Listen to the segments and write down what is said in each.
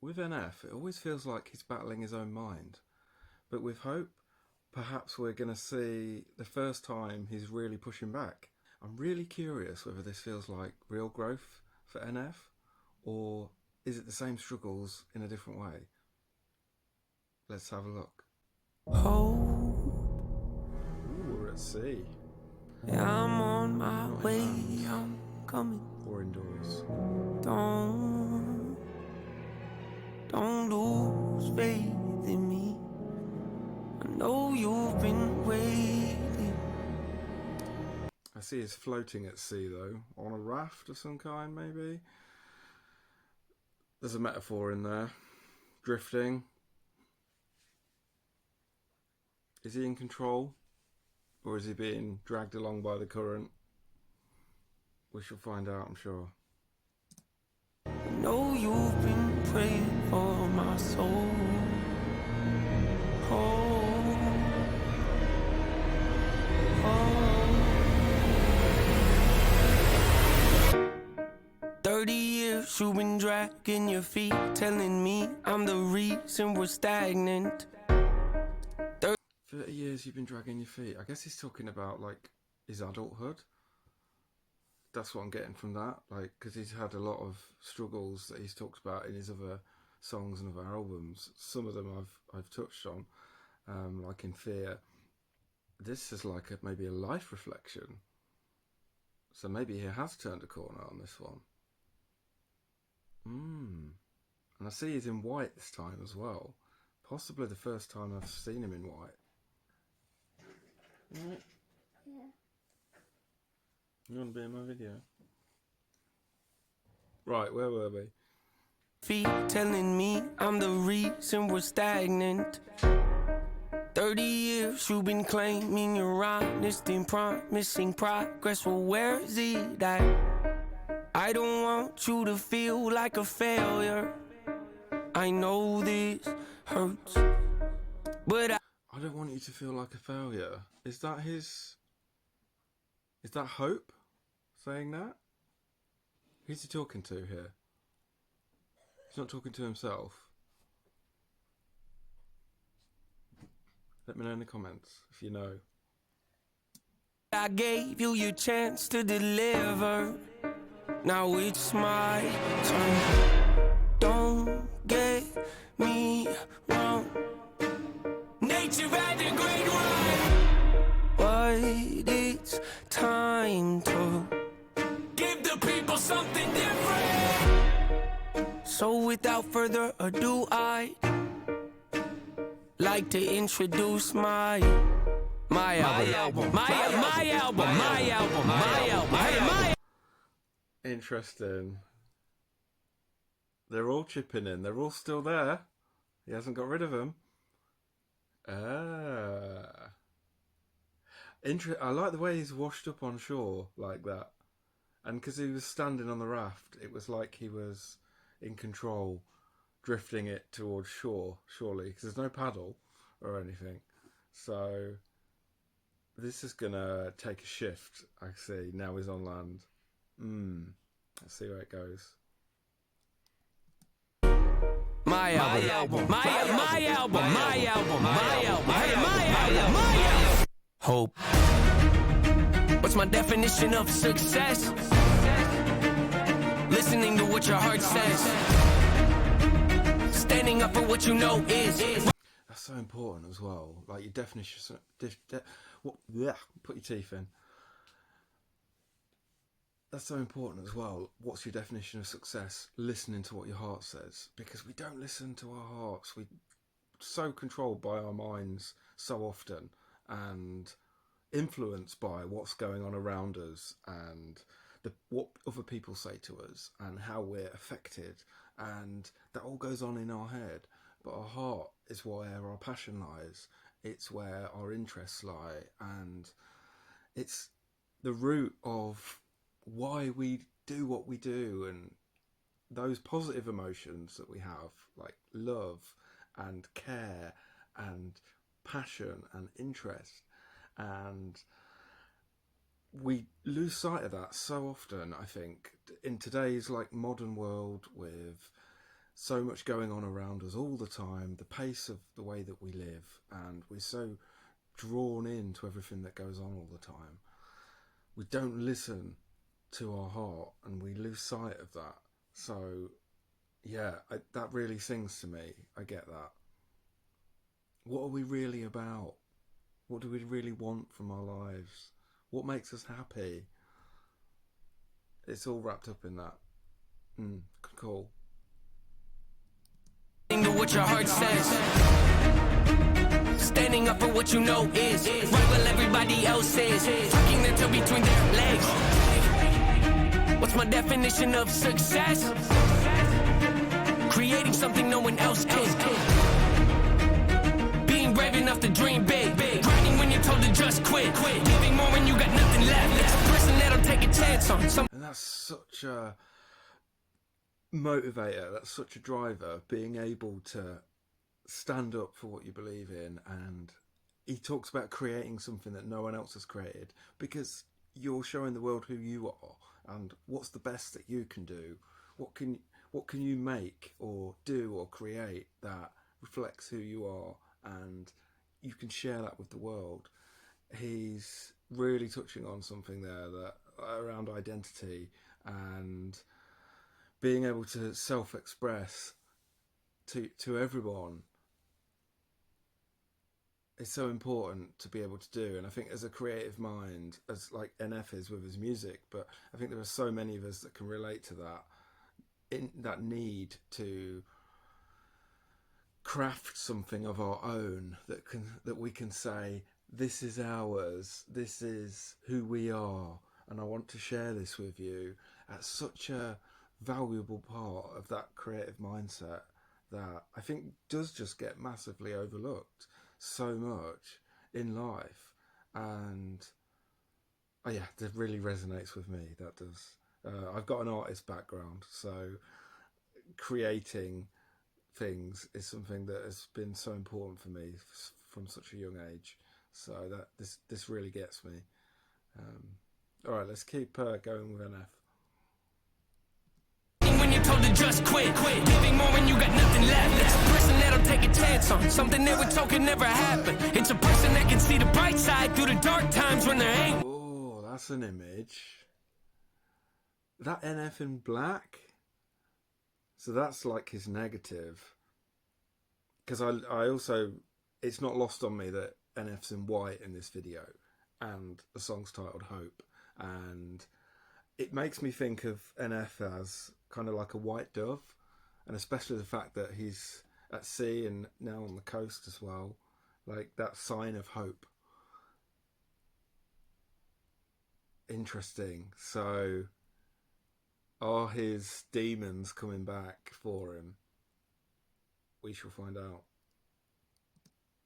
With NF, it always feels like he's battling his own mind. But with Hope, perhaps we're going to see the first time he's really pushing back. I'm really curious whether this feels like real growth for NF, or is it the same struggles in a different way? Let's have a look. Ooh, we're at sea. I'm on my way, I'm coming. Or indoors. Don't lose faith in me. I know you've been waiting. I see he's floating at sea though, on a raft of some kind maybe. There's a metaphor in there. Drifting. Is he in control? Or is he being dragged along by the current? We shall find out, I'm sure. I know you've been praying for my soul. 30 years you've been dragging your feet, telling me I'm the reason we're stagnant. 30 years you've been dragging your feet. I guess he's talking about like his adulthood. That's what I'm getting from that, like, because he's had a lot of struggles that he's talked about in his other songs and other albums. Some of them I've touched on, like in Fear. This is like maybe a life reflection. So maybe he has turned a corner on this one. And I see he's in white this time as well. Possibly the first time I've seen him in white. Right. Yeah. You want to be in my video? Right, where were we? Feet telling me I'm the reason we're stagnant. 30 years you've been claiming you're honest and promising progress. Well, where is it at? I don't want you to feel like a failure. I know this hurts, but I don't want you to feel like a failure. Is that Hope saying that? Who's he talking to here? He's not talking to himself. Let me know in the comments if you know. I gave you your chance to deliver. Now it's my turn. Don't get me wrong. Nature had a great run, but it's time to give the people something different. So without further ado, I'd like to introduce my album. Interesting. They're all chipping in. They're all still there. He hasn't got rid of them. I like the way he's washed up on shore like that. And because he was standing on the raft, it was like he was in control, drifting it towards shore, surely. Because there's no paddle or anything. So this is going to take a shift, I see. Now he's on land. Let's see where it goes. My album. Hope. What's my definition of success? Listening to what your heart says. Standing up for what you know is. That's so important as well. Like your definition. Put your teeth in. That's so important as well. What's your definition of success? Listening to what your heart says. Because we don't listen to our hearts. We're so controlled by our minds so often and influenced by what's going on around us and what other people say to us and how we're affected. And that all goes on in our head. But our heart is where our passion lies. It's where our interests lie. And it's the root of why we do what we do, and those positive emotions that we have, like love and care and passion and interest, and we lose sight of that so often, I think, in today's like modern world with so much going on around us all the time, the pace of the way that we live, and we're so drawn into everything that goes on all the time. We don't listen to our heart, and we lose sight of that. So yeah, that really sings to me. I get that. What are we really about? What do we really want from our lives? What makes us happy? It's all wrapped up in that. Cool. To what your heart says, standing up for what you know is right while everybody else is tucking their toe between their legs. What's my definition of success? Creating something no one else can. Being brave enough to dream big. Grinding when you're told to just quit. Giving more when you got nothing left. It's a person that'll take a chance on some. And that's such a motivator, that's such a driver, being able to stand up for what you believe in. And he talks about creating something that no one else has created, because you're showing the world who you are and what's the best that you can do. What can you make or do or create that reflects who you are, and you can share that with the world. He's really touching on something there that around identity and being able to self-express to everyone is so important to be able to do. And I think as a creative mind, as like NF is with his music, but I think there are so many of us that can relate to that, in that need to craft something of our own that we can say, this is ours, this is who we are, and I want to share this with you. At such a valuable part of that creative mindset that I think does just get massively overlooked so much in life. And yeah, that really resonates with me. That does. I've got an artist background, so creating things is something that has been so important for me from such a young age. So that this really gets me. All right, let's keep going with NF. Told to just quit. Giving more when you got nothing left. It's a person that'll take a chance on something they were told can never happen. It's a person that can see the bright side through the dark times when there ain't. Oh, that's an image. That NF in black. So that's like his negative. Because I also, it's not lost on me that NF's in white in this video, and the song's titled Hope, and it makes me think of NF as kind of like a white dove, and especially the fact that he's at sea and now on the coast as well, like that sign of hope. Interesting. So are his demons coming back for him? We shall find out.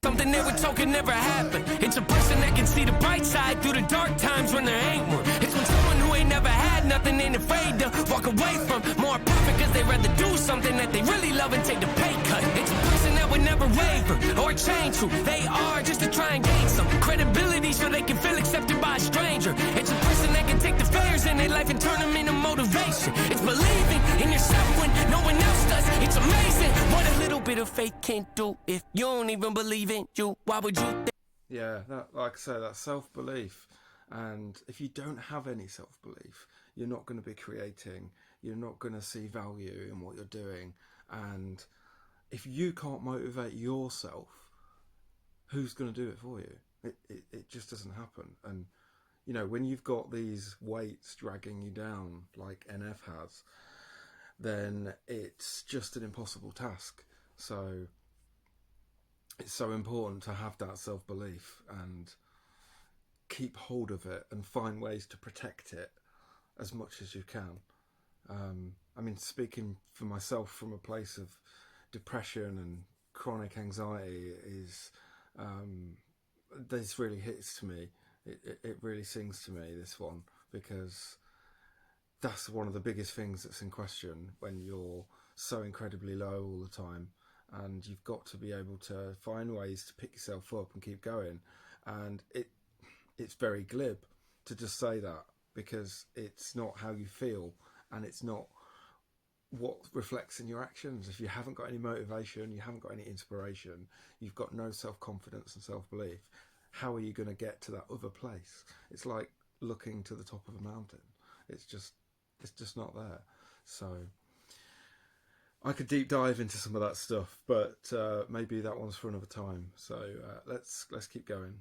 Something they were told can never happen. It's a person that can see the bright side through the dark times when there ain't one. It's when someone who ain't never had nothing ain't afraid to walk away from more profit, because they rather do something that they really love and take the pay cut. It's a person that would never waver or change who they are just to try and gain some credibility so they can feel accepted by a stranger. It's a person that can take the failures in their life and turn them into motivation. It's believing in yourself when no one else does. It's amazing what a little bit of faith can do. If you don't even believe in you, why would you think? Yeah, that, like I say, that self-belief. And if you don't have any self-belief, you're not going to be creating, you're not going to see value in what you're doing. And if you can't motivate yourself, who's going to do it for you? It just doesn't happen. And you know, when you've got these weights dragging you down like NF has, then it's just an impossible task. So it's so important to have that self-belief and keep hold of it and find ways to protect it as much as you can. I mean, speaking for myself from a place of depression and chronic anxiety, is this really hits to me. It really sings to me, this one, because that's one of the biggest things that's in question when you're so incredibly low all the time. And you've got to be able to find ways to pick yourself up and keep going. And it's very glib to just say that, because it's not how you feel, and it's not what reflects in your actions. If you haven't got any motivation, you haven't got any inspiration, you've got no self-confidence and self-belief, how are you going to get to that other place? It's like looking to the top of a mountain. It's just not there. So I could deep dive into some of that stuff, but maybe that one's for another time. So let's keep going.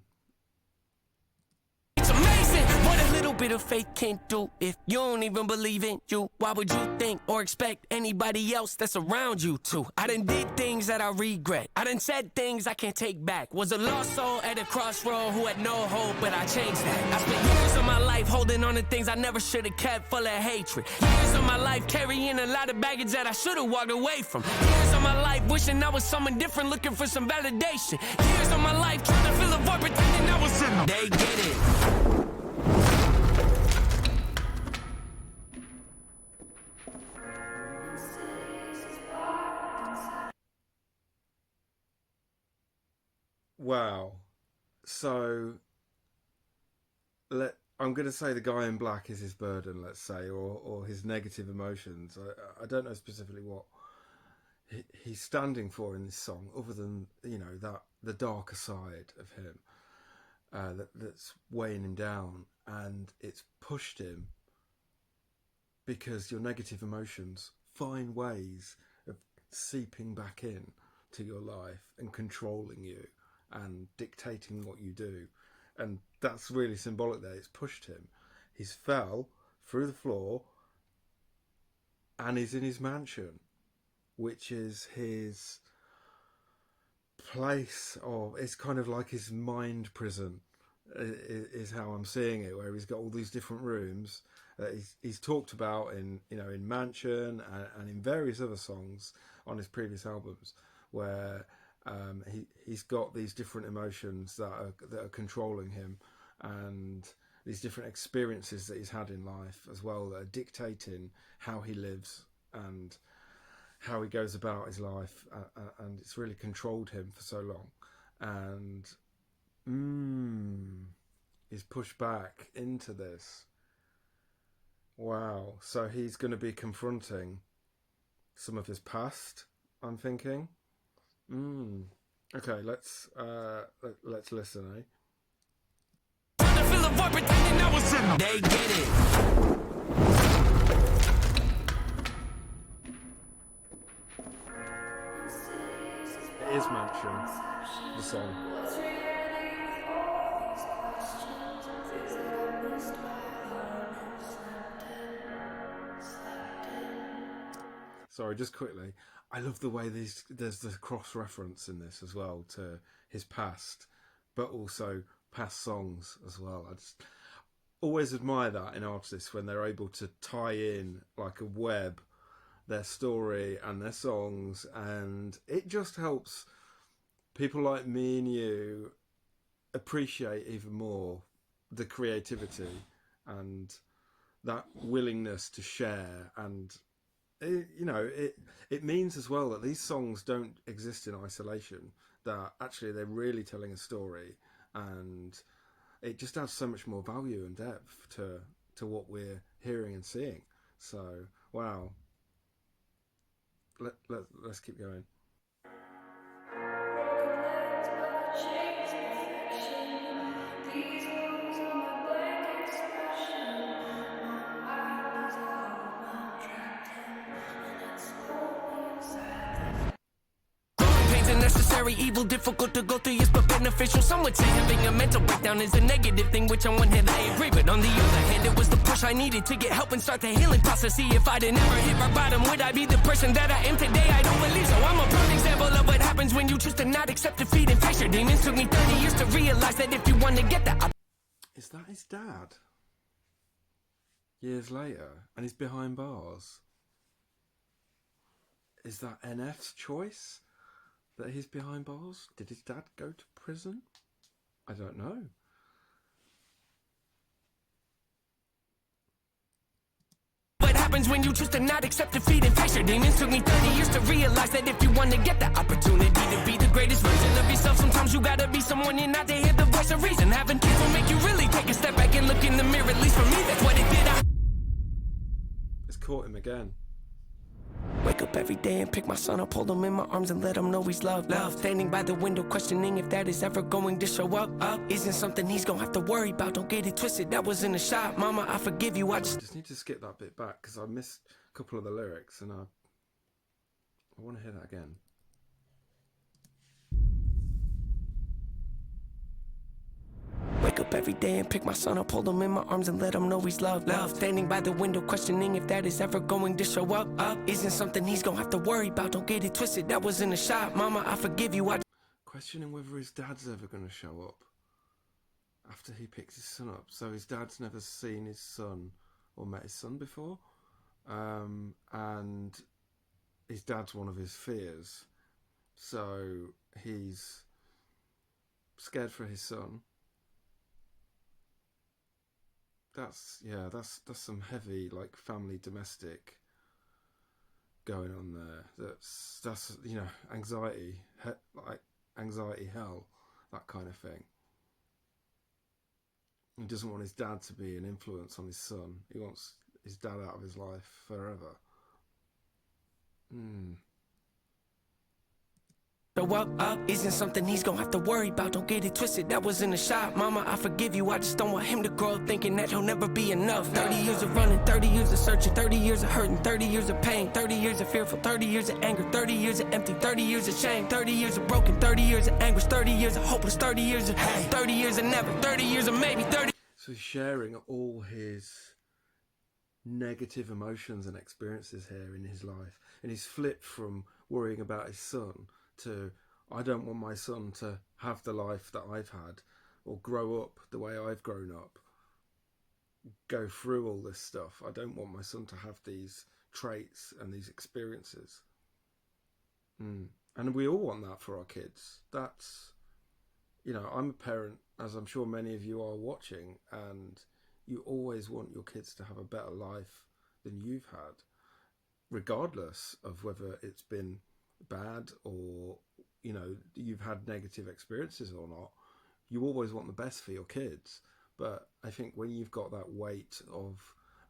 It's amazing what a little bit of faith can do. If you don't even believe in you, why would you think or expect anybody else that's around you to? I done did things that I regret. I done said things I can't take back. Was a lost soul at a crossroad who had no hope, but I changed that. I spent years of my life holding on to things I never should have kept, full of hatred. Years of my life carrying a lot of baggage that I should have walked away from. Years of my life wishing I was someone different, looking for some validation. Years of my life trying to fill a void, pretending I was in them. They get it. Wow. So I'm going to say the guy in black is his burden, let's say, or his negative emotions. I don't know specifically what he's standing for in this song, other than, you know, that the darker side of him that's weighing him down, and it's pushed him because your negative emotions find ways of seeping back in to your life and controlling you and dictating what you do. And that's really symbolic there. It's pushed him. He's fell through the floor and he's in his mansion, which is his place of, it's kind of like his mind prison, is how I'm seeing it, where he's got all these different rooms that he's talked about in, you know, in Mansion and in various other songs on his previous albums, where he's got these different emotions that are controlling him, and these different experiences that he's had in life as well that are dictating how he lives and how he goes about his life, and it's really controlled him for so long. And he's pushed back into this. Wow. So he's going to be confronting some of his past, I'm thinking. Okay, let's listen, eh? They get it. It is Mansion, the song. Sorry, just quickly, I love the way there's the cross-reference in this as well to his past, but also past songs as well. I just always admire that in artists when they're able to tie in like a web their story and their songs, and it just helps people like me and you appreciate even more the creativity and that willingness to share. And it means as well that these songs don't exist in isolation, that actually they're really telling a story, and it just adds so much more value and depth to what we're hearing and seeing. So wow, let's keep going. Necessary evil, difficult to go through, yes, but beneficial. Some would say having a mental breakdown is a negative thing, which on one hand I agree, but on the other hand it was the push I needed to get help and start the healing process. See, if I'd have never hit my bottom, would I be the person that I am today? I don't believe so. I'm a prime example of what happens when you choose to not accept defeat and face your demons. Took me 30 years to realize that if you want to get that. Is that his dad? Years later, and he's behind bars. Is that NF's choice? That he's behind bars? Did his dad go to prison? I don't know. What happens when you choose to not accept defeat and face your demons? Took me 30 years to realize that if you want to get the opportunity to be the greatest version of yourself, sometimes you gotta be someone you're not to hear the voice of reason. Having kids will make you really take a step back and look in the mirror. At least for me, that's what it did. It's caught him again. Wake up every day and pick my son up, hold him in my arms and let him know he's loved. Standing by the window questioning if that is ever going to show up. Isn't something he's gonna have to worry about, don't get it twisted, that was in a shot. Mama, I forgive you, I just need to skip that bit back because I missed a couple of the lyrics and I want to hear that again. Wake up every day and pick my son up, hold him in my arms and let him know he's loved. Standing by the window questioning if that is ever going to show up. Isn't something he's gonna have to worry about, don't get it twisted, that was in a shot. Mama, I forgive you, questioning whether his dad's ever going to show up after he picks his son up. So his dad's never seen his son or met his son before, and his dad's one of his fears, so he's scared for his son. That's some heavy like family domestic going on there. That's you know, anxiety, like anxiety hell, that kind of thing. He doesn't want his dad to be an influence on his son. He wants his dad out of his life forever. show up. Isn't something he's gonna have to worry about, don't get it twisted, that was in a shot. Mama, I forgive you, I just don't want him to grow up thinking that he'll never be enough. 30 years of running, 30 years of searching, 30 years of hurting, 30 years of pain, 30 years of fearful, 30 years of anger, 30 years of empty, 30 years of shame, 30 years of broken, 30 years of anguish, 30 years of hopeless, 30 years of hey, 30 years of never, 30 years of maybe, 30. So he's sharing all his negative emotions and experiences here in his life, and he's flipped from worrying about his son to, I don't want my son to have the life that I've had or grow up the way I've grown up, go through all this stuff. I don't want my son to have these traits and these experiences. And we all want that for our kids. That's, you know, I'm a parent, as I'm sure many of you are watching, and you always want your kids to have a better life than you've had, regardless of whether it's been bad or, you know, you've had negative experiences or not. You always want the best for your kids. But I think when you've got that weight of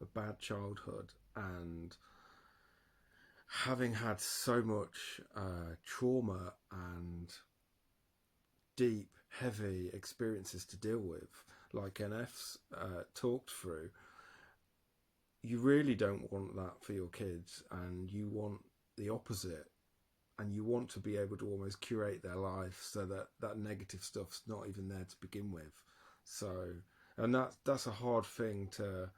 a bad childhood and having had so much trauma and deep, heavy experiences to deal with, like NF's talked through, you really don't want that for your kids, and you want the opposite. And you want to be able to almost curate their life so that that negative stuff's not even there to begin with. So, and that's a hard thing to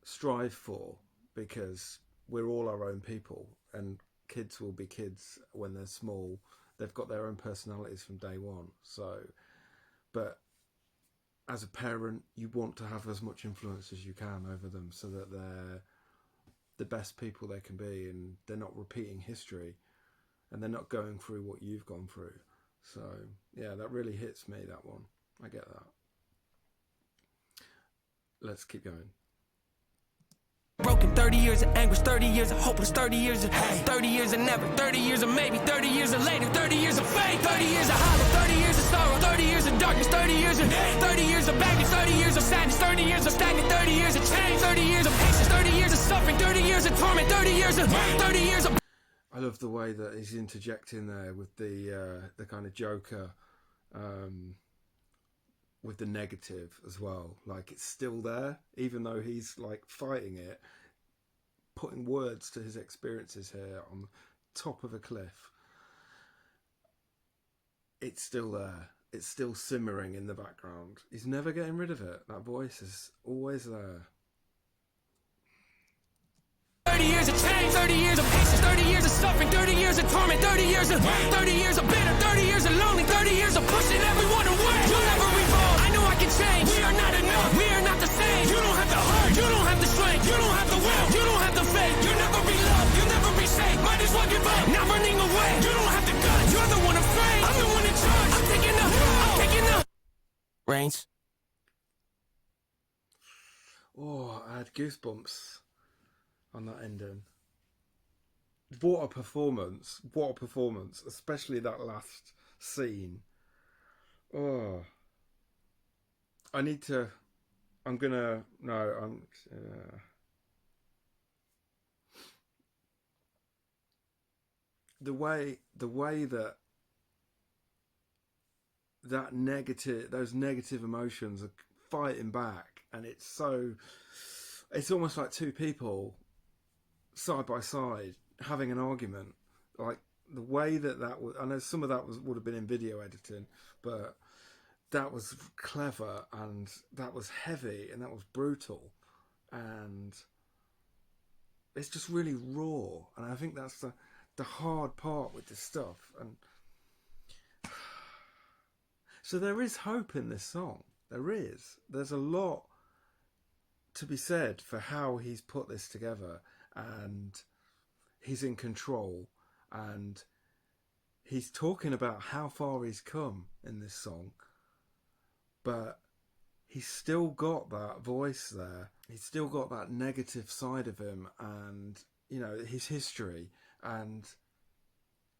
strive for, because we're all our own people, and kids will be kids when they're small. They've got their own personalities from day one. So, but as a parent, you want to have as much influence as you can over them so that they're the best people they can be, and they're not repeating history, and they're not going through what you've gone through. So yeah, that really hits me, that one. I get that. Let's keep going. Broken, 30 years of anguish, 30 years of hopeless, 30 years of hey, 30 years of never, 30 years of maybe, 30 years of later, 30 years of fate, 30 years of hollow, 30 years of sorrow, 30 years of darkness, 30 years of 30 years of baggage, 30 years of sadness, 30 years of stagnant, 30 years of change, 30 years of patience, 30 years of suffering, 30 years of torment, 30 years of 30 years of. I love the way that he's interjecting there with the kind of Joker, with the negative as well. Like, it's still there, even though he's like fighting it, putting words to his experiences here on the top of a cliff. It's still there. It's still simmering in the background. He's never getting rid of it. That voice is always there. 30 years of change, 30 years of patience, 30 years of suffering, 30 years of torment, 30 years of 30 years of bitter, 30 years of lonely, 30 years of pushing everyone away. You'll never revolve. I know I can change. We are not enough. We are not the same. You don't have the heart. You don't have the strength. You don't have the will. You don't have the faith. You'll never be loved. You'll never be safe. Might as well give up. Not running away. You don't have the guts. You're the one afraid. I'm the one in charge. I'm taking the. I'm taking the. Reigns. Oh, I had goosebumps on that ending. What a performance. What a performance. Especially that last scene. Oh. I'm gonna... No, the way those negative emotions are fighting back, and it's almost like two people side by side having an argument. Like the way that was, I know some of that would have been in video editing, but that was clever, and that was heavy, and that was brutal, and it's just really raw. And I think that's the hard part with this stuff. And so there is hope in this song. There's a lot to be said for how he's put this together, and he's in control, and he's talking about how far he's come in this song, but he's still got that voice there. He's still got that negative side of him, and his history, and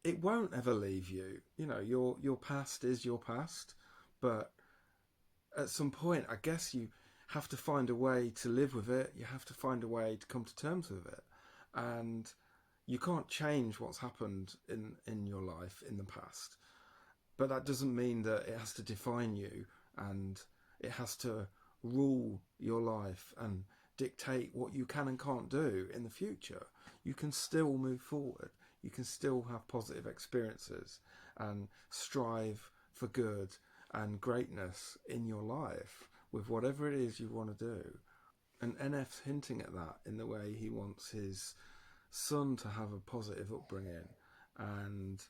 it won't ever leave you. Your past is your past, but at some point, I guess you have to find a way to live with it. You have to find a way to come to terms with it, and you can't change what's happened in your life in the past. But that doesn't mean that it has to define you, and it has to rule your life and dictate what you can and can't do in the future. You can still move forward. You can still have positive experiences and strive for good and greatness in your life with whatever it is you want to do. And NF's hinting at that in the way he wants his son to have a positive upbringing, and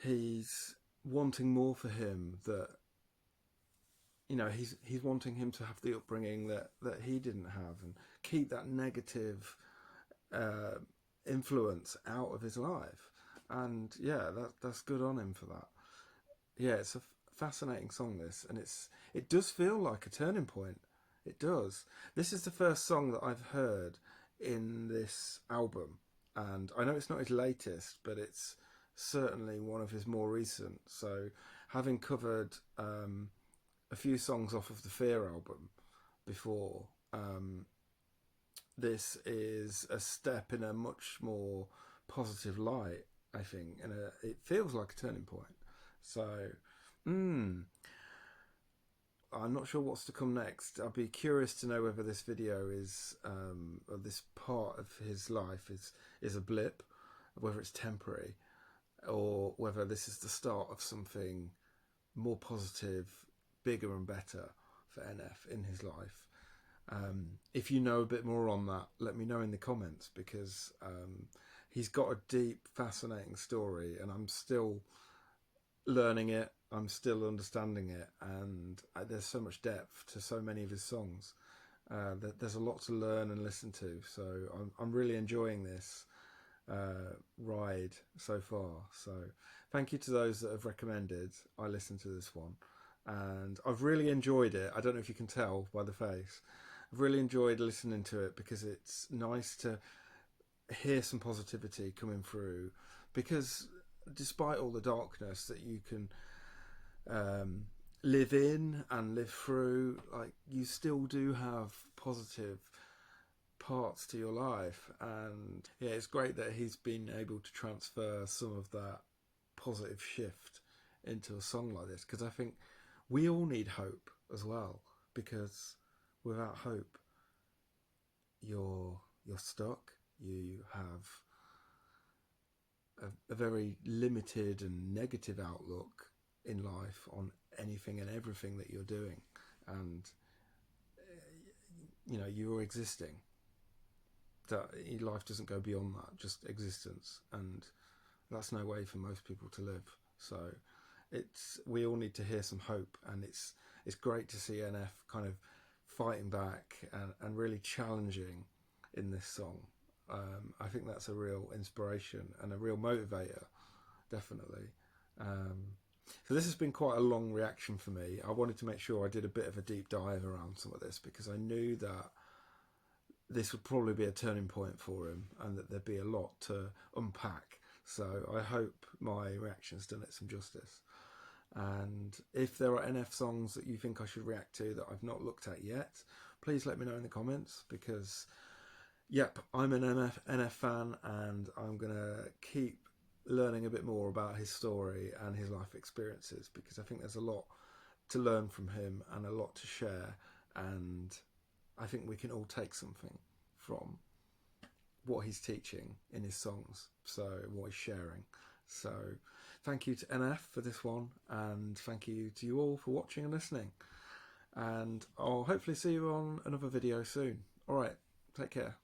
he's wanting more for him, that he's wanting him to have the upbringing that he didn't have, and keep that negative influence out of his life. And yeah, that's good on him for that. Yeah, it's a fascinating song, this, and it does feel like a turning point. It does. This is the first song that I've heard in this album, and I know it's not his latest, but it's certainly one of his more recent. So having covered a few songs off of the Fear album before, this is a step in a much more positive light, I think, and it feels like a turning point. So I'm not sure what's to come next. I'd be curious to know whether this video is, or this part of his life is a blip, whether it's temporary, or whether this is the start of something more positive, bigger and better for NF in his life. If you know a bit more on that, let me know in the comments, because he's got a deep, fascinating story, and I'm still learning it. I'm still understanding it, and there's so much depth to so many of his songs that there's a lot to learn and listen to. So I'm really enjoying this ride so far. So thank you to those that have recommended I listen to this one, and I've really enjoyed it. I don't know if you can tell by the face. I've really enjoyed listening to it, because it's nice to hear some positivity coming through, because despite all the darkness that you can live in and live through, like, you still do have positive parts to your life. And yeah, it's great that he's been able to transfer some of that positive shift into a song like this, because I think we all need hope as well, because without hope you're stuck. You have a very limited and negative outlook in life on anything and everything that you're doing, and you're existing. That life doesn't go beyond that, just existence, and that's no way for most people to live. So we all need to hear some hope, and it's great to see NF kind of fighting back and really challenging in this song. I think that's a real inspiration and a real motivator, definitely. So this has been quite a long reaction for me. I wanted to make sure I did a bit of a deep dive around some of this, because I knew that this would probably be a turning point for him, and that there'd be a lot to unpack. So I hope my reaction's done it some justice. And if there are NF songs that you think I should react to that I've not looked at yet, please let me know in the comments, because yep, I'm an NF fan, and I'm going to keep learning a bit more about his story and his life experiences, because I think there's a lot to learn from him and a lot to share, and I think we can all take something from what he's teaching in his songs, so what he's sharing. So thank you to NF for this one, and thank you to you all for watching and listening, and I'll hopefully see you on another video soon. Alright, take care.